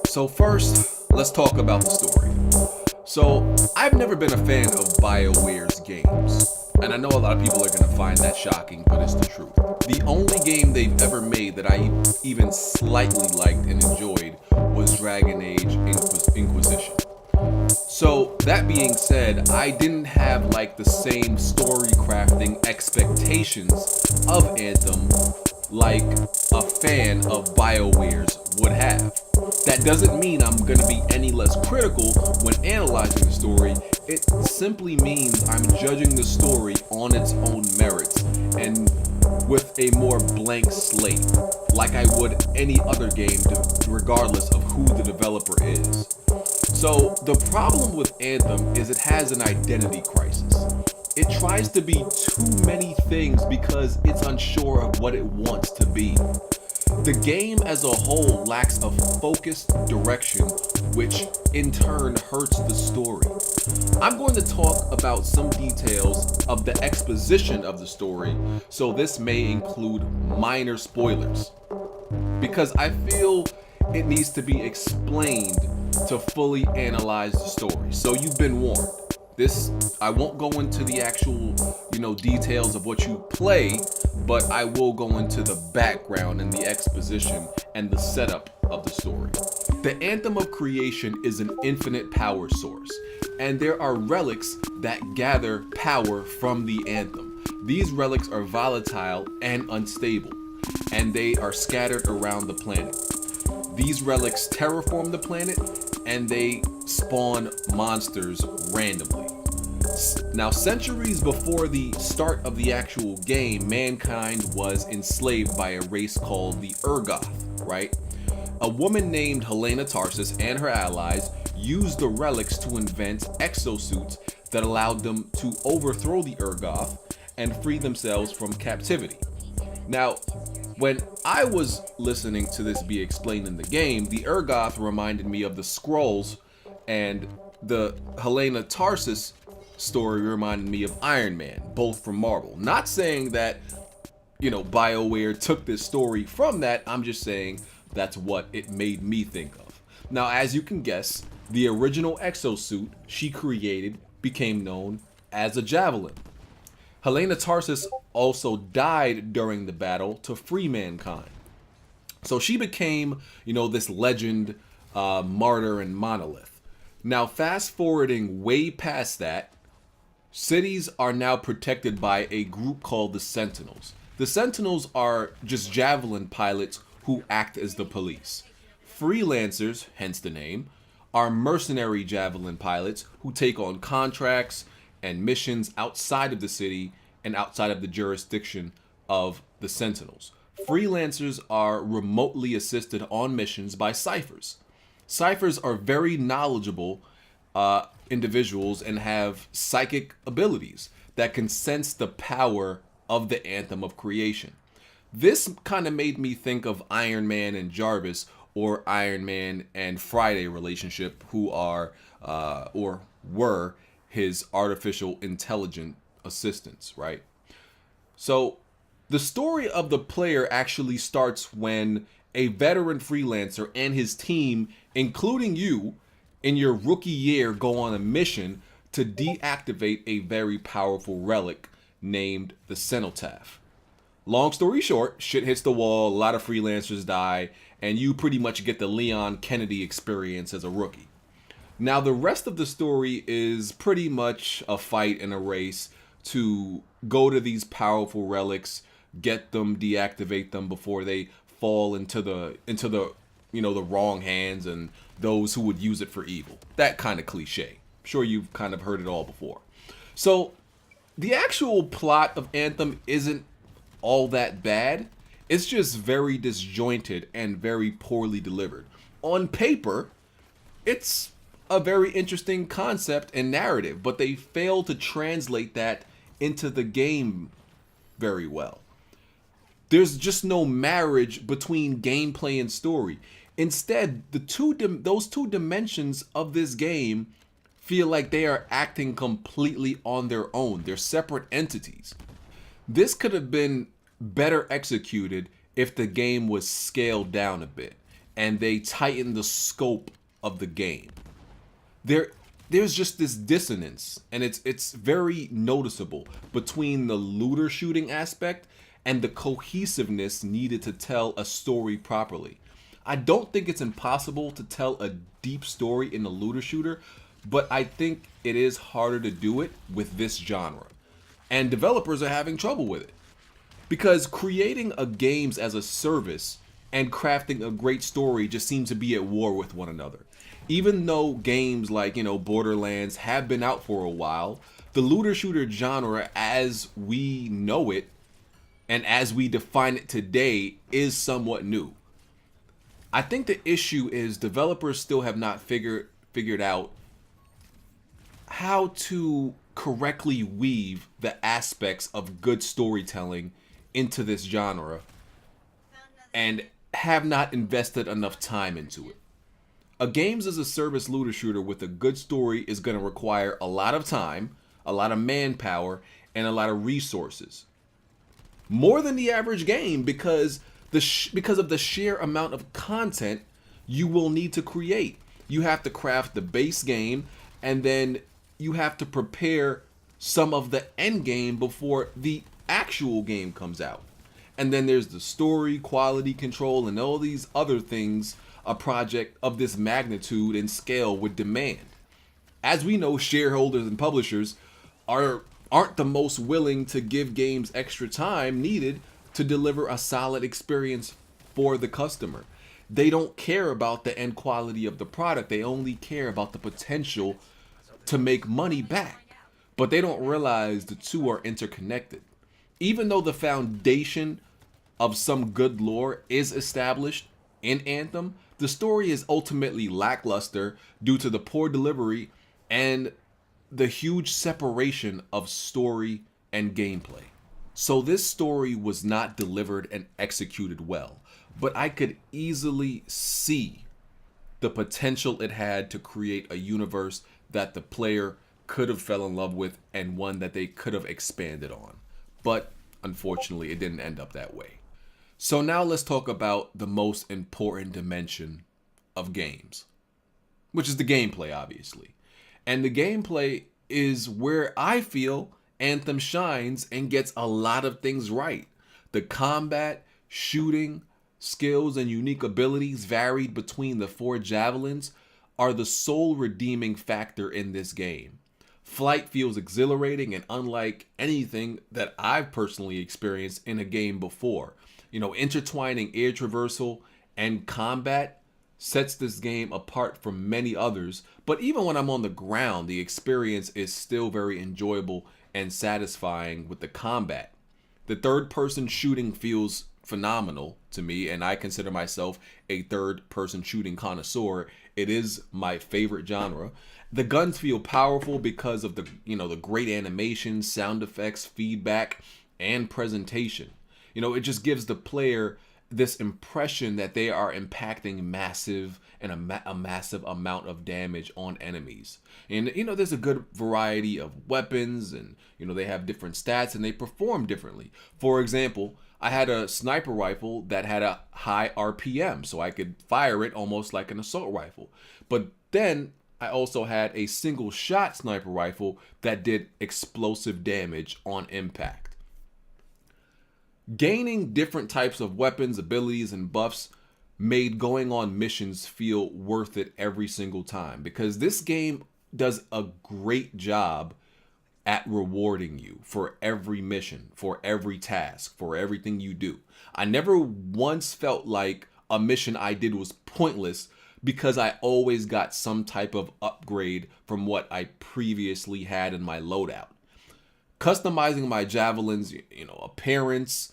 So first, let's talk about the story. So I've never been a fan of BioWare's games, and I know a lot of people are gonna find that shocking, but it's the truth. The only game they've ever made that I even slightly liked and enjoyed was Dragon Age Inquisition. So that being said, I didn't have like the same story crafting expectations of Anthem like a fan of BioWare's would have. That doesn't mean I'm gonna be any less critical when analyzing the story. It simply means I'm judging the story on its own merits and with a more blank slate, like I would any other game, regardless of who the developer is. So the problem with Anthem is it has an identity crisis. It tries to be too many things because it's unsure of what it wants to be. The game as a whole lacks a focused direction, which in turn hurts the story. I'm going to talk about some details of the exposition of the story, so this may include minor spoilers, because I feel it needs to be explained to fully analyze the story. So you've been warned. I won't go into the actual, details of what you play, but I will go into the background and the exposition and the setup of the story. The Anthem of Creation is an infinite power source, and there are relics that gather power from the Anthem. These relics are volatile and unstable, and they are scattered around the planet. These relics terraform the planet, and they spawn monsters randomly. Now, centuries before the start of the actual game, mankind was enslaved by a race called the Urgoth, right? A woman named Helena Tarsis and her allies used the relics to invent exosuits that allowed them to overthrow the Urgoth and free themselves from captivity. Now, when I was listening to this be explained in the game, the Urgoth reminded me of the Skrulls, and the Helena Tarsis story reminded me of Iron Man, both from Marvel. Not saying that, BioWare took this story from that, I'm just saying that's what it made me think of. Now, as you can guess, the original exosuit she created became known as a javelin. Helena Tarsis also died during the battle to free mankind. So she became, this legend, martyr, and monolith. Now, fast forwarding way past that, cities are now protected by a group called the Sentinels. The Sentinels are just javelin pilots who act as the police. Freelancers, hence the name, are mercenary javelin pilots who take on contracts and missions outside of the city and outside of the jurisdiction of the Sentinels. Freelancers are remotely assisted on missions by ciphers. Ciphers are very knowledgeable individuals and have psychic abilities that can sense the power of the Anthem of Creation. This kind of made me think of Iron Man and Jarvis, or Iron Man and Friday relationship, who are or were his artificial intelligent assistants, right? So the story of the player actually starts when a veteran freelancer and his team, including you, in your rookie year, go on a mission to deactivate a very powerful relic named the Cenotaph. Long story short, shit hits the wall, a lot of freelancers die, and you pretty much get the Leon Kennedy experience as a rookie. Now, the rest of the story is pretty much a fight and a race to go to these powerful relics, get them, deactivate them before they fall into the the wrong hands and those who would use it for evil. That kind of cliche. I'm sure you've kind of heard it all before. So the actual plot of Anthem isn't all that bad. It's just very disjointed and very poorly delivered. On paper, it's a very interesting concept and narrative, but they fail to translate that into the game very well. There's just no marriage between gameplay and story. Instead, those two dimensions of this game feel like they are acting completely on their own. They're separate entities. This could have been better executed if the game was scaled down a bit and they tighten the scope of the game. There's just this dissonance, and it's very noticeable between the looter shooting aspect and the cohesiveness needed to tell a story properly. I don't think it's impossible to tell a deep story in a looter shooter, but I think it is harder to do it with this genre. And developers are having trouble with it. Because creating a games as a service and crafting a great story just seems to be at war with one another. Even though games like, Borderlands have been out for a while, the looter shooter genre as we know it and as we define it today is somewhat new. I think the issue is developers still have not figured out how to correctly weave the aspects of good storytelling into this genre and have not invested enough time into it. A games as a service looter shooter with a good story is going to require a lot of time, a lot of manpower, and a lot of resources. More than the average game because of the sheer amount of content you will need to create. You have to craft the base game, and then you have to prepare some of the end game before the actual game comes out. And then there's the story, quality control, and all these other things a project of this magnitude and scale would demand. As we know, shareholders and publishers aren't the most willing to give games extra time needed to deliver a solid experience for the customer. They don't care about the end quality of the product. They only care about the potential to make money back. But they don't realize the two are interconnected. Even though the foundation of some good lore is established in Anthem, the story is ultimately lackluster due to the poor delivery and the huge separation of story and gameplay. So this story was not delivered and executed well, but I could easily see the potential it had to create a universe that the player could have fell in love with and one that they could have expanded on. But unfortunately, it didn't end up that way. So now let's talk about the most important dimension of games, which is the gameplay, obviously. And the gameplay is where I feel Anthem shines and gets a lot of things right. The combat, shooting, skills, and unique abilities varied between the 4 javelins are the sole redeeming factor in this game. Flight feels exhilarating and unlike anything that I've personally experienced in a game before. Intertwining air traversal and combat sets this game apart from many others, but even when I'm on the ground, the experience is still very enjoyable and satisfying with the combat. The third-person shooting feels phenomenal to me, and I consider myself a third-person shooting connoisseur. It is my favorite genre. The guns feel powerful because of the great animation, sound effects, feedback, and presentation. It just gives the player this impression that they are impacting massive and a massive amount of damage on enemies. And there's a good variety of weapons, and they have different stats and they perform differently. For example, I had a sniper rifle that had a high RPM, so I could fire it almost like an assault rifle. But then I also had a single shot sniper rifle that did explosive damage on impact. Gaining different types of weapons, abilities, and buffs made going on missions feel worth it every single time, because this game does a great job at rewarding you for every mission, for every task, for everything you do. I never once felt like a mission I did was pointless because I always got some type of upgrade from what I previously had in my loadout. Customizing my javelins, appearance,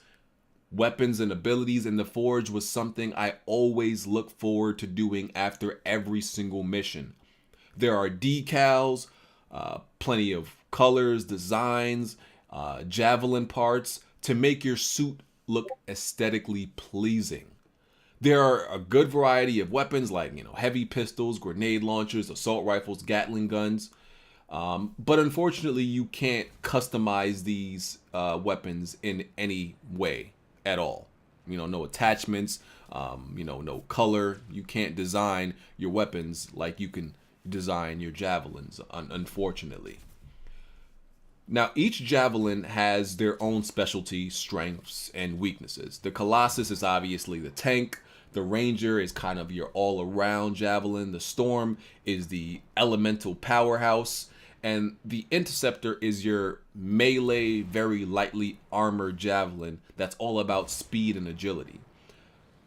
weapons, and abilities in the Forge was something I always look forward to doing after every single mission. There are decals, plenty of colors, designs, javelin parts to make your suit look aesthetically pleasing. There are a good variety of weapons like, heavy pistols, grenade launchers, assault rifles, Gatling guns. But unfortunately, you can't customize these weapons in any way at all. no attachments, no color. You can't design your weapons like you can design your javelins, unfortunately. Now, each javelin has their own specialty, strengths, and weaknesses. The Colossus is obviously the tank. The Ranger is kind of your all-around javelin. The Storm is the elemental powerhouse. And the Interceptor is your melee, very lightly armored javelin that's all about speed and agility.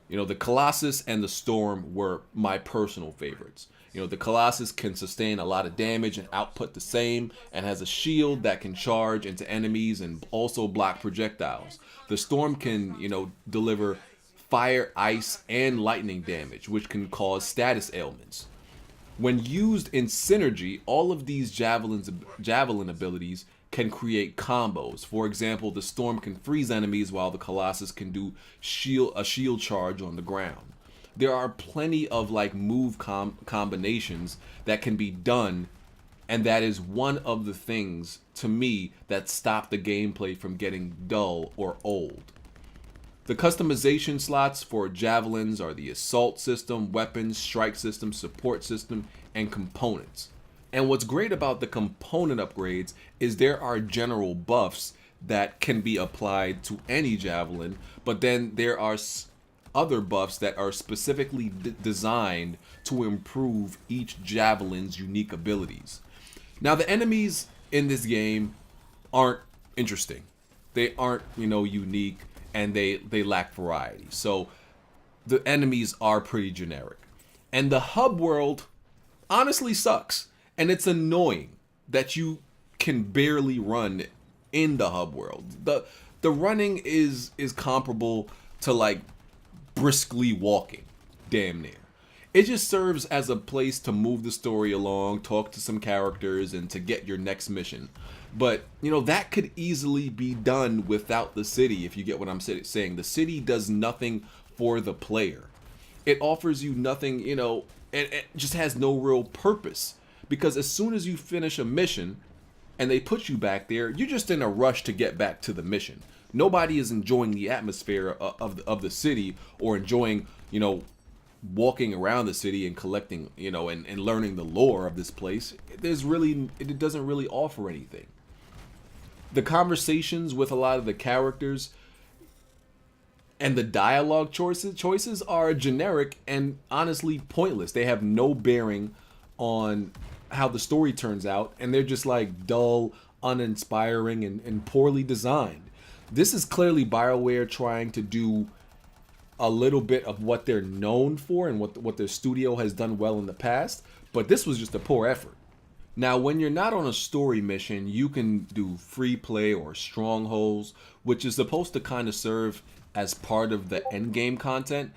The Colossus and the Storm were my personal favorites. The Colossus can sustain a lot of damage and output the same, and has a shield that can charge into enemies and also block projectiles. The Storm can, deliver fire, ice, and lightning damage, which can cause status ailments. When used in synergy, all of these javelin abilities can create combos. For example, the Storm can freeze enemies while the Colossus can do a shield charge on the ground. There are plenty of move combinations that can be done, and that is one of the things to me that stop the gameplay from getting dull or old. The customization slots for javelins are the assault system, weapons, strike system, support system, and components. And what's great about the component upgrades is there are general buffs that can be applied to any javelin, but then there are other buffs that are specifically designed to improve each javelin's unique abilities. Now, the enemies in this game aren't interesting. They aren't, unique, and they lack variety. So the enemies are pretty generic. And the hub world honestly sucks. And it's annoying that you can barely run in the hub world. The running is comparable to briskly walking, damn near. It just serves as a place to move the story along, talk to some characters, and to get your next mission. But, that could easily be done without the city, if you get what I'm saying. The city does nothing for the player. It offers you nothing, it just has no real purpose. Because as soon as you finish a mission and they put you back there, you're just in a rush to get back to the mission. Nobody is enjoying the atmosphere of the city, or enjoying, walking around the city and collecting, and learning the lore of this place. It doesn't really offer anything. The conversations with a lot of the characters and the dialogue choices are generic and honestly pointless. They have no bearing on how the story turns out, and they're just dull, uninspiring, and poorly designed. This is clearly BioWare trying to do a little bit of what they're known for and what their studio has done well in the past, but this was just a poor effort. Now, when you're not on a story mission, you can do free play or strongholds, which is supposed to kind of serve as part of the end game content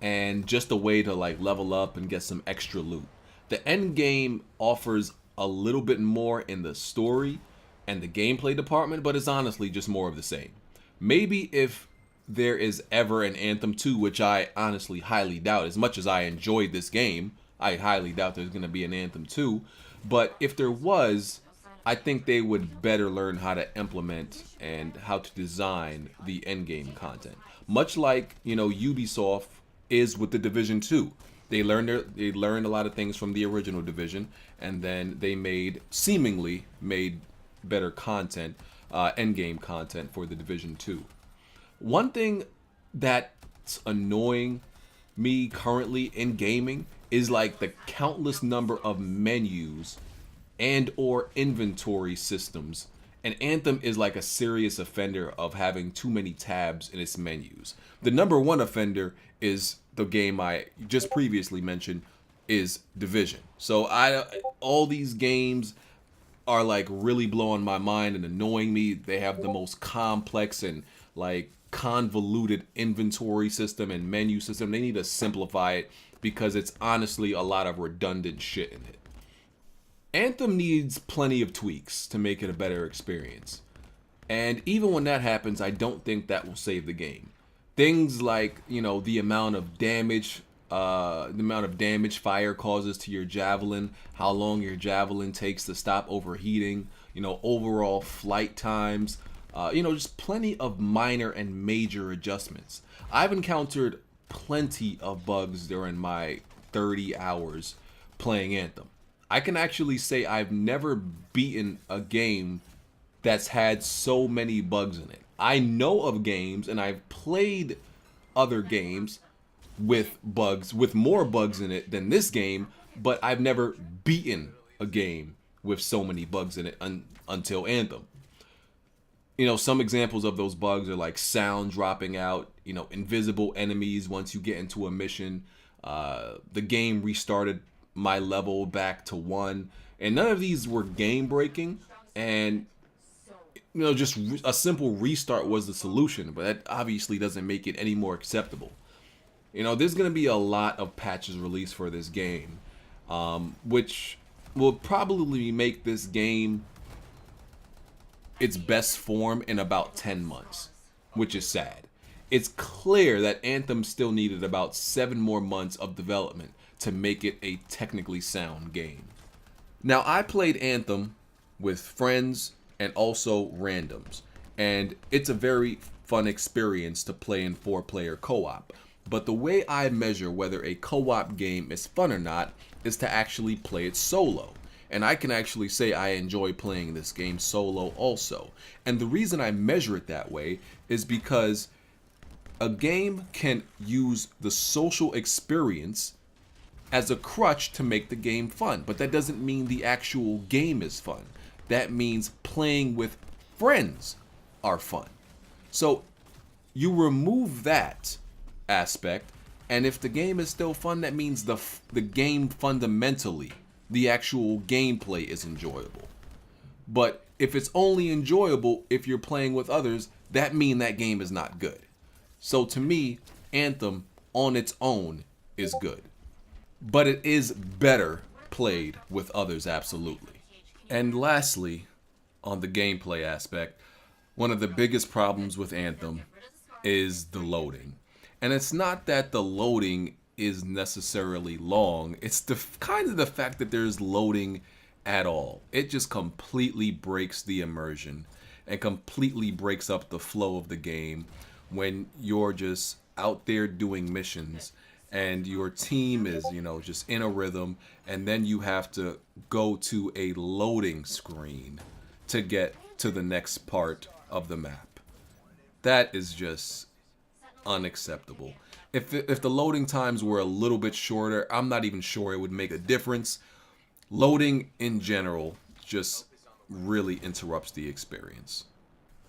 and just a way to level up and get some extra loot. The end game offers a little bit more in the story and the gameplay department, but it's honestly just more of the same. Maybe if there is ever an Anthem 2, which I honestly highly doubt. As much as I enjoyed this game, I highly doubt there's going to be an Anthem 2. But if there was, I think they would better learn how to implement and how to design the endgame content. Much like, Ubisoft is with the Division 2. They learned a lot of things from the original Division, and then they seemingly made better content, endgame content for the Division 2. One thing that's annoying me currently in gaming is the countless number of menus and or inventory systems. And Anthem is a serious offender of having too many tabs in its menus. The number one offender is the game I just previously mentioned, is Division. So all these games are really blowing my mind and annoying me. They have the most complex and convoluted inventory system and menu system. They need to simplify it because it's honestly a lot of redundant shit in it. Anthem needs plenty of tweaks to make it a better experience. And even when that happens, I don't think that will save the game. Things the amount of damage fire causes to your javelin, how long your javelin takes to stop overheating, overall flight times, Just plenty of minor and major adjustments. I've encountered plenty of bugs during my 30 hours playing Anthem. I can actually say I've never beaten a game that's had so many bugs in it. I know of games and I've played other games with more bugs in it than this game, but I've never beaten a game with so many bugs in it until Anthem. Some examples of those bugs are like sound dropping out, invisible enemies once you get into a mission. The game restarted my level back to 1, and none of these were game breaking, and just a simple restart was the solution, but that obviously doesn't make it any more acceptable. There's going to be a lot of patches released for this game, which will probably make this game its best form in about 10 months, which is sad. It's clear that Anthem still needed about 7 more months of development to make it a technically sound game. Now, I played Anthem with friends and also randoms, and it's a very fun experience to play in 4-player co-op. But the way I measure whether a co-op game is fun or not is to actually play it solo. And I can actually say I enjoy playing this game solo also. And the reason I measure it that way is because a game can use the social experience as a crutch to make the game fun. But that doesn't mean the actual game is fun. That means playing with friends are fun. So you remove that aspect, and if the game is still fun, that means the game fundamentally, the actual gameplay is enjoyable. But if it's only enjoyable if you're playing with others, that means that game is not good. So to me, Anthem on its own is good. But it is better played with others, absolutely. And lastly, on the gameplay aspect, one of the biggest problems with Anthem is the loading. And it's not that the loading is necessarily long, it's the fact that there's loading at all. It just completely breaks the immersion and completely breaks up the flow of the game when you're just out there doing missions and your team is, just in a rhythm, and then you have to go to a loading screen to get to the next part of the map. That is just unacceptable. If the loading times were a little bit shorter, I'm not even sure it would make a difference. Loading in general just really interrupts the experience.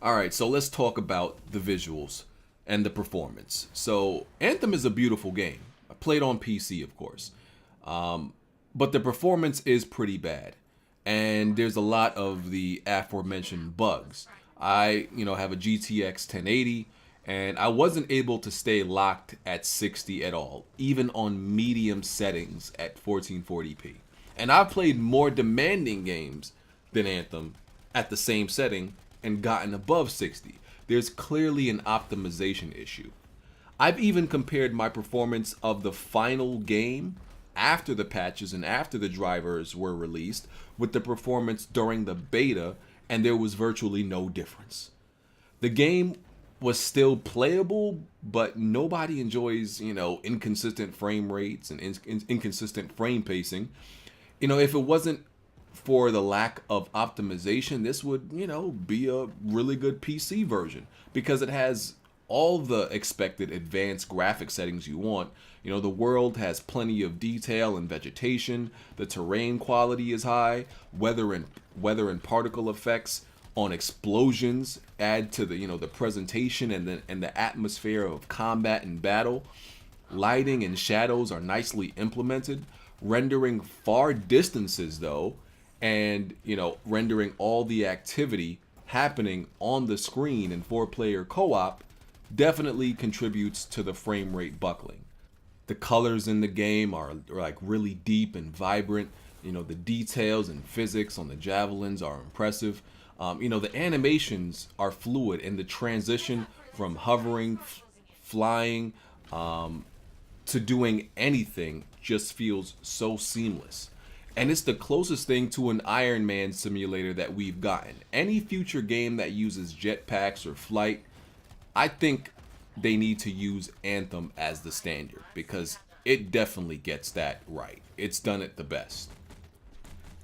Alright, so let's talk about the visuals and the performance. So Anthem is a beautiful game. I played on PC, of course. But the performance is pretty bad. And there's a lot of the aforementioned bugs. I, have a GTX 1080, and I wasn't able to stay locked at 60 at all, even on medium settings at 1440p. And I've played more demanding games than Anthem at the same setting and gotten above 60. There's clearly an optimization issue. I've even compared my performance of the final game after the patches and after the drivers were released with the performance during the beta, and there was virtually no difference. The game was still playable, but nobody enjoys, inconsistent frame rates and inconsistent frame pacing. If it wasn't for the lack of optimization, this would, be a really good PC version because it has all the expected advanced graphic settings you want. The world has plenty of detail and vegetation. The terrain quality is high. Weather and particle effects on explosions add to the presentation and the atmosphere of combat and battle. Lighting and shadows are nicely implemented, rendering far distances though, and rendering all the activity happening on the screen in 4-player co-op definitely contributes to the frame rate buckling. The colors in the game are like really deep and vibrant. The details and physics on the javelins are impressive. The animations are fluid, and the transition from hovering, flying, to doing anything just feels so seamless. And it's the closest thing to an Iron Man simulator that we've gotten. Any future game that uses jetpacks or flight, I think they need to use Anthem as the standard, because it definitely gets that right. It's done it the best.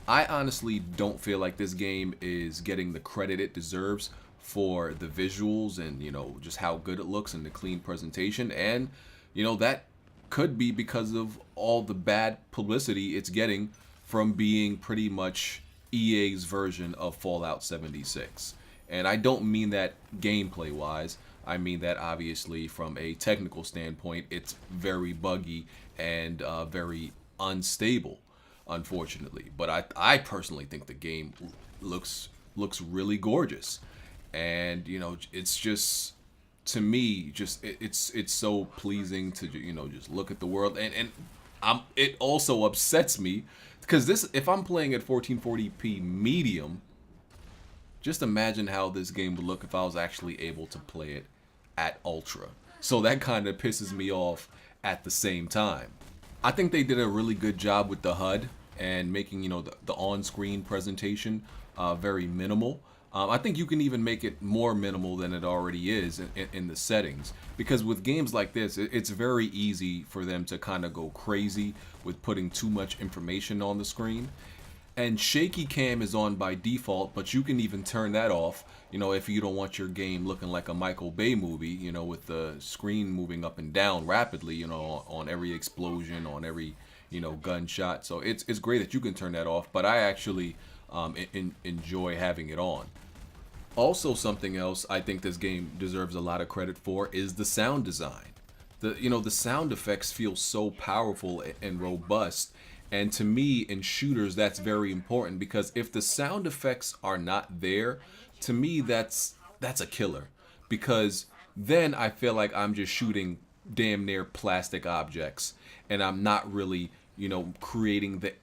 I honestly don't feel like this game is getting the credit it deserves for the visuals and, just how good it looks and the clean presentation. And, that could be because of all the bad publicity it's getting from being pretty much EA's version of Fallout 76. And I don't mean that gameplay wise. I mean that obviously from a technical standpoint, it's very buggy and very unstable, unfortunately. But I personally think the game looks really gorgeous. And, it's just, to me, it's so pleasing to, just look at the world. And it also upsets me because if I'm playing at 1440p medium, just imagine how this game would look if I was actually able to play it at ultra. So that kind of pisses me off at the same time. I think they did a really good job with the HUD and making, the on-screen presentation very minimal. I think you can even make it more minimal than it already is in the settings, because with games like this, it's very easy for them to kind of go crazy with putting too much information on the screen. And shaky cam is on by default, but you can even turn that off, if you don't want your game looking like a Michael Bay movie, with the screen moving up and down rapidly, on every explosion, on every, gunshot. So it's great that you can turn that off, but I actually enjoy having it on. Also, something else I think this game deserves a lot of credit for is the sound design. The sound effects feel so powerful and robust. And to me, in shooters, that's very important, because if the sound effects are not there, to me, that's a killer. Because then I feel like I'm just shooting damn near plastic objects, and I'm not really, creating the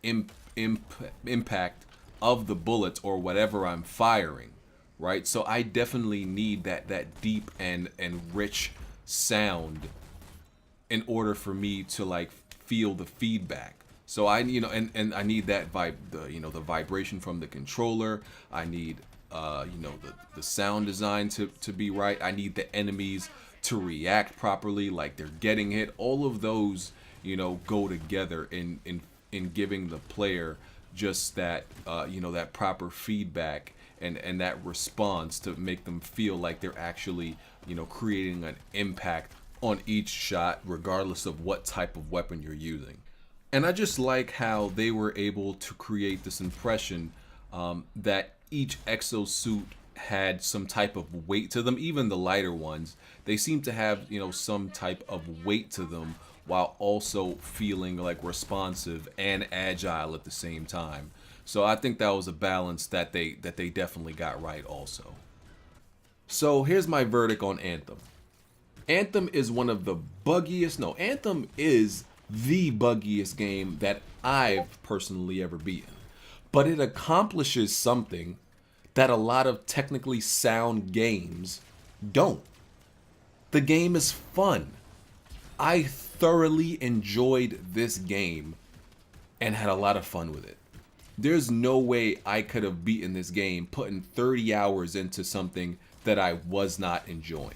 impact of the bullets or whatever I'm firing, right? So I definitely need that deep and rich sound in order for me to feel the feedback. So I and I need that the vibration from the controller. I need the sound design to be right. I need the enemies to react properly, like they're getting hit. All of those go together in giving the player just that that proper feedback and that response to make them feel like they're actually creating an impact on each shot, regardless of what type of weapon you're using. And I just like how they were able to create this impression that each exosuit had some type of weight to them. Even the lighter ones, they seem to have some type of weight to them, while also feeling responsive and agile at the same time. So I think that was a balance that they definitely got right also. So here's my verdict on Anthem. Anthem is one of the buggiest, no, Anthem is the buggiest game that I've personally ever beaten. But it accomplishes something that a lot of technically sound games don't. The game is fun. I thoroughly enjoyed this game and had a lot of fun with it. There's no way I could have beaten this game putting 30 hours into something that I was not enjoying.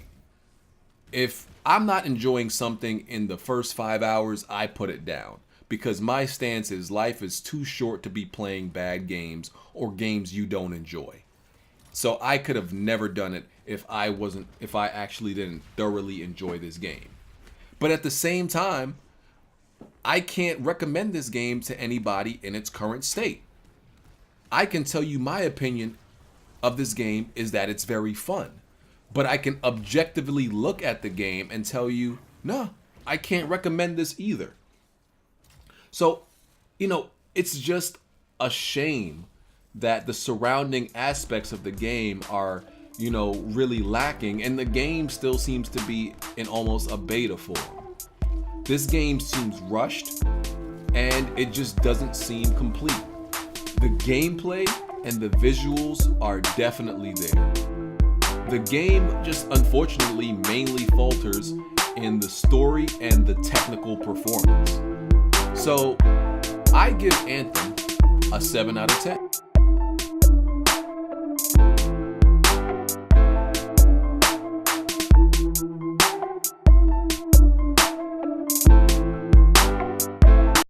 If I'm not enjoying something in the first 5 hours, I put it down, because my stance is life is too short to be playing bad games or games you don't enjoy. So I could have never done it if I actually didn't thoroughly enjoy this game. But at the same time, I can't recommend this game to anybody in its current state. I can tell you my opinion of this game is that it's very fun. But I can objectively look at the game and tell you, no, I can't recommend this either. So, it's just a shame that the surrounding aspects of the game are, really lacking, and the game still seems to be in almost a beta form. This game seems rushed, and it just doesn't seem complete. The gameplay and the visuals are definitely there. The game just unfortunately mainly falters in the story and the technical performance. So I give Anthem a 7 out of 10.